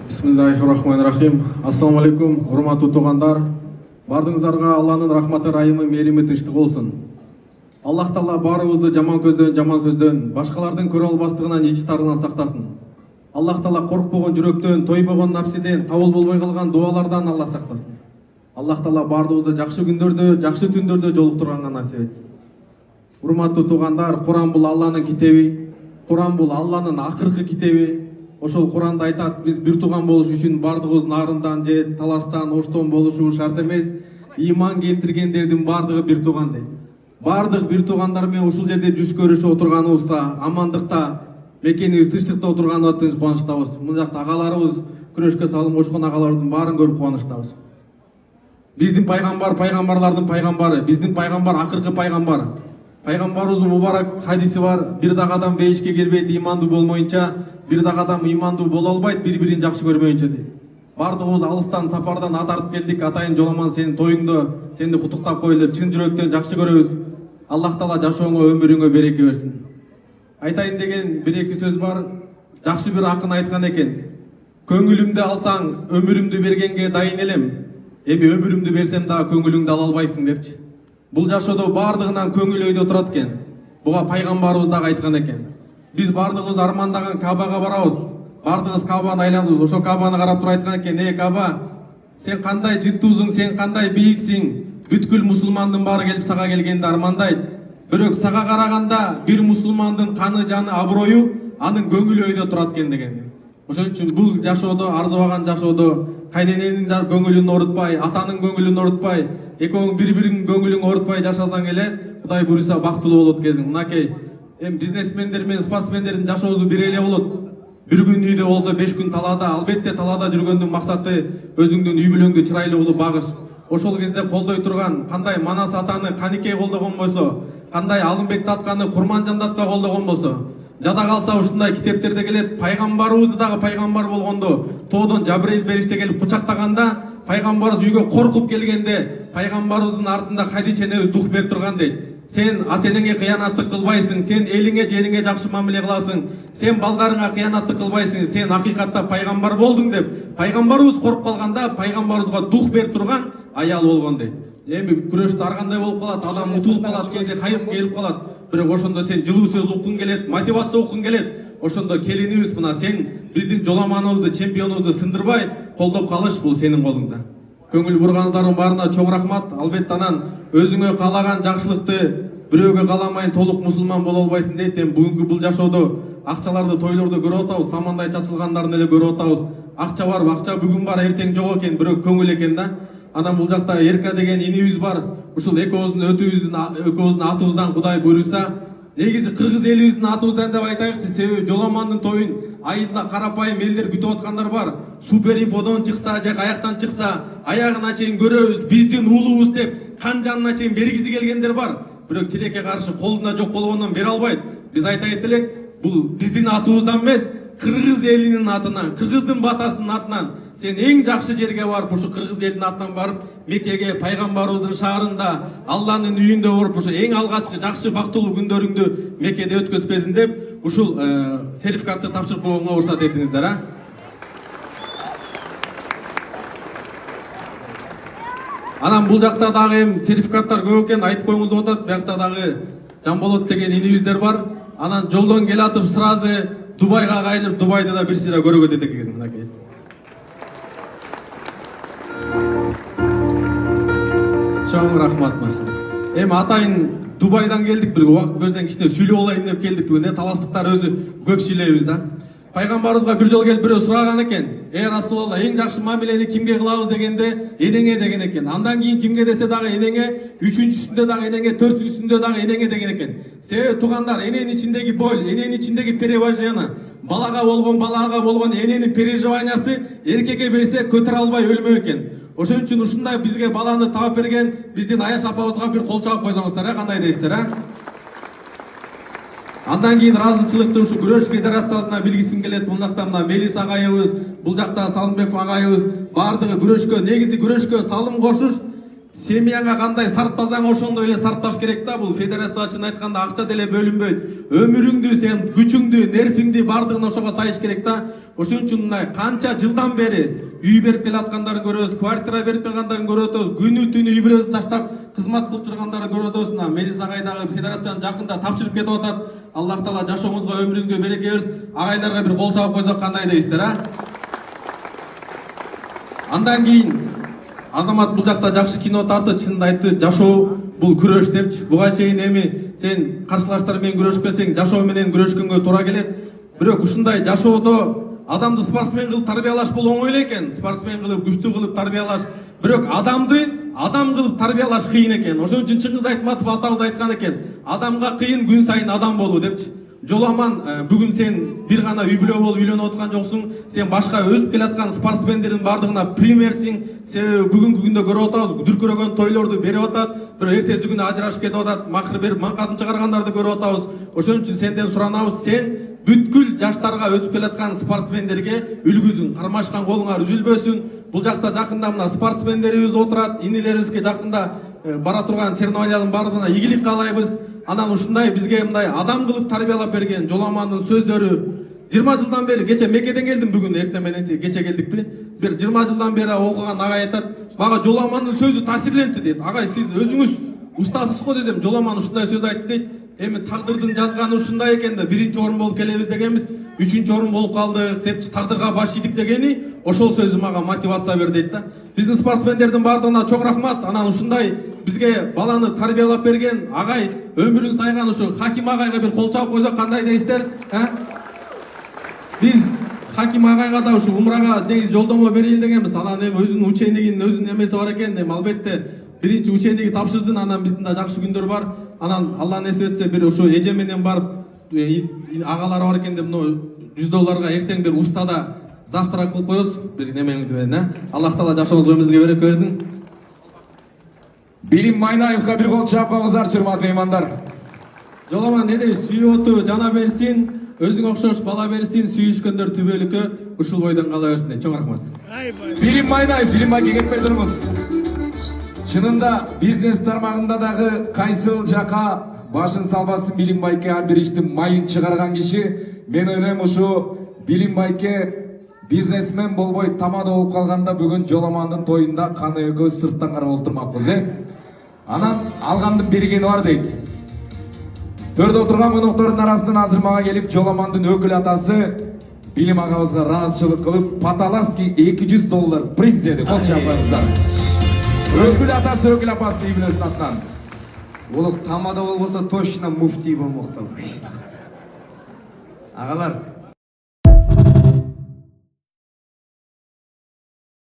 Бисмиллахиррахманиррахим. Ассаламу алейкум, урматтуу туугандар. Бардыңыздарга Алланын рахматы, райымы, мээрими тынчтык болсун. Аллах Таала баарыбызды жаман көздөн, жаман сөздөн, башкалардын көрө албастыгынан, ичи тарынан сактасын. Аллах Таала коркпогон жүрөктөн, тойбогон напсиден, кабыл болбой калган дуалардан Алла сактасын. Аллах Таала баардыгыбызды жакшы күндөрдө, жакшы түндөрдө жолуктурганга насип этсин. Урматтуу туугандар, Куран бул Алланын китеби, Куран бул Алланын акыркы китеби. Ошол Куранда айтат, биз бир тууган болуш үчүн бардыгыбыз нарындан же таластан, оштон болушу шарт эмес. Иман келтиргендердин бардыгы бир тууган дейт. Бардык бир туугандар менен ушул жерде жүз көрүшүп отурганыбызда, амандыкта, мекенибиз тынчтыкта отурганыбызда кубанычтабыз. Мына жакта агаларыбыз, күрөшкө салым кошкон агаларыбыздын баарын көрүп кубанычтабыз. Биздин пайгамбар пайгамбарлардын пайгамбары, биздин пайгамбар акыркы пайгамбар. Пайгамбарыбыздын мубарак хадиси бар: бир дагы адам бейишке келбейт имандуу болмоюнча, бир дагы адам имандуу боло албайт бири-бирин жакшы көрмөйүнчө дейт. Бардыгыбыз алыстан сапардан ат артып келдик. Атайын жоламан сенин тоюңду, сени куттуктап коелу деп чын жүрөктөн жакшы көрөбүз. Аллах Таала жашооңо, өмүрүңө береке берсин. Айтайын деген бир эки сөз бар. Жакшы бир акын айткан экен: көңүлүмдү алсаң, өмүрүмдү бергенге дайын элем. Эми өмүрүмдү берсем дагы көңүлүңдү ала албайсың депчи. Бул жашоодо бардыгынан көңүл өйдө турат экен. Буга пайгамбарыбыз дагы айткан экен. Биз бардыгыбыз армандаган Кабага барабыз. Бардыгыбыз Кабаны айланабыз. Ошо Кабаны карап туруп айткан экен: Каба, сен кандай жыттуусуң, сен кандай бийиксиң. Бүткүл мусулмандын баары келип сага келгенди армандайт. Бирок сага караганда бир мусулмандын каны, жаны, аброю анын көңүлү өйдө турат экен деген. Ошон үчүн бул жашоодо, арзыбаган жашоодо кайнененин көңүлүн оорутпай, атанын көңүлүн оорутпай, экөөң бири-биринин көңүлүн оорутпай жашасаң эле, Кудай буйруса бактылуу болот кезиң. Мынакей бизнесмендер менен спортсмендердин жашоосу бир эле болот. Бир күн үйдө болсо 5 күн талаада. Албетте талаада жүргөндүн максаты өзүңдүн үй бүлөңдү чырайлуу кылып багыш. Ошол кезде колдой турган, кандай Манас атаны Каникей колдогон болсо, кандай Алымбек татканы Курманжан татка колдогон болсо, жада калса ушундай китептерде келет. Пайгамбарыбыз дагы пайгамбар болгондо тоодон Жабрейил бериште келип кучактаганда, пайгамбарыбыз үйгө коркуп келгенде, пайгамбарыбыздын артында Хадича энебиз дух берип турган дейт. Сен ата-энеңе кыянаттык кылбайсың, сен элиңе, жериңе жакшы мамиле кыласың, сен балдарыңа кыянаттык кылбайсың, сен акыйкатта пайгамбар болдуң деп. Пайгамбарыбыз коруп калганда, пайгамбарыбызга дух берип турган аял болгон дейт. Эми күрөштө ар кандай болуп калат, адам утулуп калат, кээде кайып келип калат. Бирок ошондо сен жылуу сөз уккуң келет, мотивация уккуң келет. Ошондо келинибиз, мына сен биздин жоламаныбызды, чемпионубузду сындырбай колдоп калыш, бул сенин колуңда. Көңүл бургандардын баарына чоң рахмат. Албетте анан өзүңө каалаган жакшылыкты бирөөгө кааламайын, толук мусулман боло албайсың дейт. Эми бүгүнкү бул жашоодо акчаларды, тойлорду көрүп атабыз, самандай чачылгандарын эле көрүп атабыз. Акча бар, акча бүгүн бар, эртең жок экен, бирок көңүл экен да. Анан бул жакта Эрка деген инибиз бар. Ушул экөөбүздүн атыбыздан Кудай буйруса, негизи кыргыз элибиздин атыбыздан деп айтайыкчы. Себеби жоламандын тоюн айылда карапайым элдер күтүп аткандар бар. Супер инфодон чыкса же каяктан чыкса, аягына чейин көрөбүз, биздин уулубуз деп кан жанына чейин бергиси келгендер бар. Бирок тилекке каршы колунда жок болгондон бере албайт. Биз айтайын элек, бул биздин атыбыздан эмес, кыргыз элинин атынан, кыргыздын батасынын атынан сен эң жакшы жерге барып, ушу кыргыз элинин атынан барып, Меккеге, пайгамбарыбыздын шаарында, Алланын үйүндө барып, ушу эң алгачкы жакшы бактылуу күндөрүңдү Меккеде өткөзбөсүн деп, ушул сертификатты тапшырып койгонго уруксат этиңиздер, а? Анан бул жакта дагы эми сертификаттар көп экен, айтып коюңуз деп атат. Биякта дагы Жамболот деген инибиздер бар. Анан жолдон келатып сразу Дубайга кайрылып, Дубайда да бир сыйра көрөгөт экен, мынакей. Чоң рахмат машина. Эми атайын Дубайдан келдик, бир убакыт берсең кичине сүйлөп алайын деп келдик бүгүн. Таластыктар өзү көп сүйлөйбүз да. Пайгамбарыбызга бир жол келип бирөө сураган экен: Расулалла, эң жакшы мамилени кимге кылабыз дегенде, энеңе деген экен. Андан кийин кимге десе дагы энеңе, үчүнчүсүндө дагы энеңе, төртүнчүсүндө дагы энеңе деген экен. Себеби туугандар, эненин ичиндеги боль, эненин ичиндеги переживание, балага болгон эненин переживаниясы эркекке берсе көтөрө албай өлмөк экен. Ошон үчүн ушундай бизге баланы таап берген биздин Аяш апабызга бир кол чабып койсоңуздар, кандай дейсиздер, а? Андан кийин ыраазычылыкты ушу күрөш федерациясына билгисим келет. Бул жакта мына Мелис агайыбыз, бул жакта Салымбеков агайыбыз бардыгы күрөшкө, негизи күрөшкө салым кошуш Семьяңа кандай сарптасаң ошондой эле сарпташ керек да. Бул федерация чын айтканда акча деле бөлүнбөйт. Өмүрүңдү сен, күчүңдү, нервиңди бардыгын ошого сайыш керек да. Ошон үчүн мына канча жылдан бери үй берип келаткандарын көрөбүз, квартира берип келгандарын көрөбүз, күнү түнү үй бүлөсүн таштап кызмат кылып жүргандарын көрөбүз. Мына Мелис агайдагы федерацияны жакында тапшырып кетип атат. Аллах таала жашооңузга, өмүрүңүзгө береке берсин. Агайларга бир кол чабып койсок кандай дейсиздер, а? Андан кийин Азамат бул жакта жакшы кино тарты, чынын айтты, жашоо бул күрөш депчи. Буга чейин эми сен каршылаштар менен күрөшпесең, жашоо менен күрөшкөнгө туура келет. Бирок ушундай жашоодо адамды спортсмен кылып тарбиялаш бул оңой эле экен. Спортсмен кылып, күчтүү кылып тарбиялаш. Бирок адамды адам кылып тарбиялаш кыйын экен. Ошон үчүн Чыңгыз Айтматов атабыз айткан экен, адамга кыйын күн сайын адам болуу депчи. Жоламан, бүгүн сен бир гана үй бүлө болуп үйлөнүп аткан жоксуң. Сен башка өсүп келаткан спортсмендердин бардыгына примерсиң. Себеби бүгүнкү күндө көрүп атабыз, дүркүрөгөн тойлорду берип атат, бирок эртеси күнү ажырашып кетип атат, макыр берип маңкасын чыгаргандарды көрүп атабыз. Ошон үчүн сенден суранабыз, сен бүткүл жаштарга өтүп келаткан спортсмендерге үлгүсүң, кармашкан колуңар үзүлбөсүн. Бул жакта жакында мына спортсмендерибиз отурат, инилерибизге жакында бара турган соревнованиянын бардыгына ийгилик каалайбыз. Анан ушундай бизге мындай адам кылып тарбиялап берген Жоламандын сөздөрү 20 жылдан бери, кече Мекеден келдим бүгүн, эртең мененчи кече келдикпи? Бир 20 жылдан бери окуган агай айтат, мага Жоламандын сөзү таасирленди дейт. Агай, сиз өзүңүз устасыз го десем, Жоламан ушундай сөз айтты дейт. Эми тагдырдын жазганы ушундай экен да, биринчи орун болуп келебиз дегенбиз, үчүнчү орун болуп калдык депчи, тагдырга баш ийдик дегени ошол сөзү мага мотивация берди дейт да. Биздин спортсмендердин бардыгына чоң рахмат. Анан ушундай бизге баланы тарбиялап берген агай, өмүрүн сайган ушу Хаким агайга бир кол чабып койсок кандай дейсиздер? Биз Хаким агайга да ушу умрага негизи жолдомо берейин дегенбиз. Анан эми өзүнүн ученигинин өзүнүн эмеси бар экен. Эми албетте биринчи учениги тапшырсын. Анан биздин да жакшы күндөр бар. Анан Алла насип этсе бир ушу эже менен барып агалары бар экен деп мына $100 эртең бир устада завтрак кылып коебуз. Бир немеңиз менен, Аллах таала жашооңузга өмүрүңүзгө береке берсин. Билим Майнаевга бир кол чаап коюңуздар, урматтуу меймандар. Жоламан эне сүйөтү жана берсин, өзүңө окшош бала берсин, сүйүшкөндөр түбөлүккө ушул бойдон кала берсин дейт. Чоң рахмат. Билим Майнаев, Билим Майке кетпей туруңуз. Чынында бизнес тармагында дагы кайсыл жака башын салбасын Билим Майке ар бир иштин майын чыгарган киши. Мен ойлойм ушу Билим Майке бизнесмен болбой тамада болуп калганда бүгүн Жоламандын тоюнда каны экөөбүз сырттан карап отурмакпыз, Анан алгандын бергени бар дейт. Төрдө отурган коноктордун арасынан азыр мага келип Жоламандын өкүл атасы Билим агабызга ыраазычылык кылып Паталаски $200 приз деди. Кол чаап коюңуздар. Өкүл атасы, өкүл апасы үй бүлөсүнүн атынан. Улук тамада болбосо точно муфтий болмок да. Агалар,